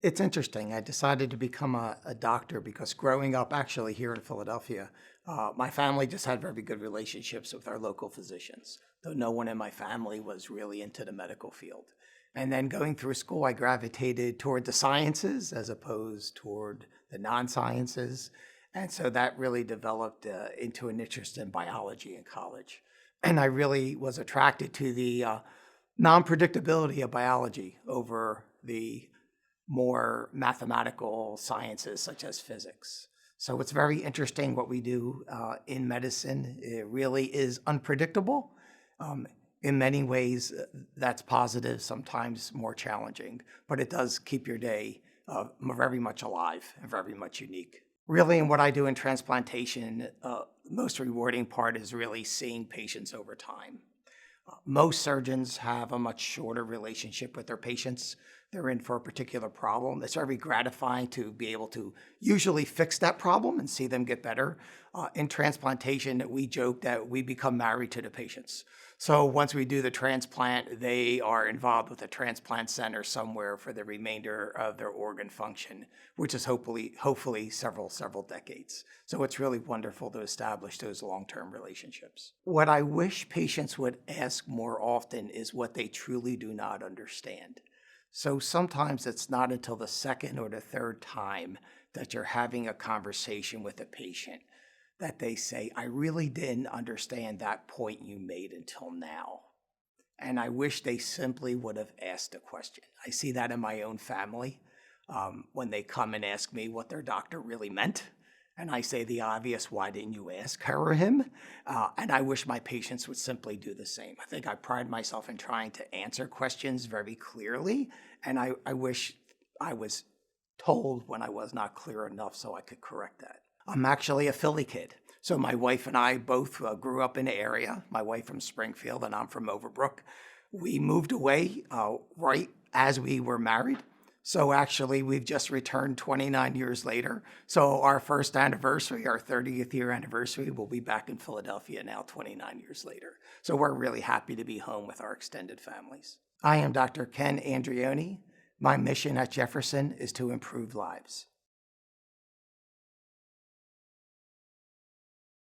It's interesting. I decided to become a doctor because growing up actually here in Philadelphia, my family just had very good relationships with our local physicians, though no one in my family was really into the medical field. And then going through school, I gravitated toward the sciences as opposed toward the non-sciences. And so that really developed into an interest in biology in college. And I really was attracted to the non-predictability of biology over the more mathematical sciences such as physics. So it's very interesting what we do in medicine. It really is unpredictable. In many ways, that's positive, sometimes more challenging, but it does keep your day very much alive and very much unique. Really, in what I do in transplantation, most rewarding part is really seeing patients over time. Most surgeons have a much shorter relationship with their patients. They're in for a particular problem. It's very gratifying to be able to usually fix that problem and see them get better. In transplantation, we joke that we become married to the patients. So once we do the transplant, they are involved with a transplant center somewhere for the remainder of their organ function, which is hopefully several decades. So it's really wonderful to establish those long-term relationships. What I wish patients would ask more often is what they truly do not understand. So sometimes it's not until the second or the third time that you're having a conversation with a patient that they say, I really didn't understand that point you made until now. And I wish they simply would have asked a question. I see that in my own family when they come and ask me what their doctor really meant. And I say the obvious, why didn't you ask her or him? And I wish my patients would simply do the same. I think I pride myself in trying to answer questions very clearly. And I wish I was told when I was not clear enough so I could correct that. I'm actually a Philly kid. So my wife and I both grew up in the area. My wife from Springfield and I'm from Overbrook. We moved away right as we were married. So actually, we've just returned 29 years later. So our first anniversary, our 30th year anniversary, will be back in Philadelphia now 29 years later. So we're really happy to be home with our extended families. I am Dr. Ken Andreoni. My mission at Jefferson is to improve lives.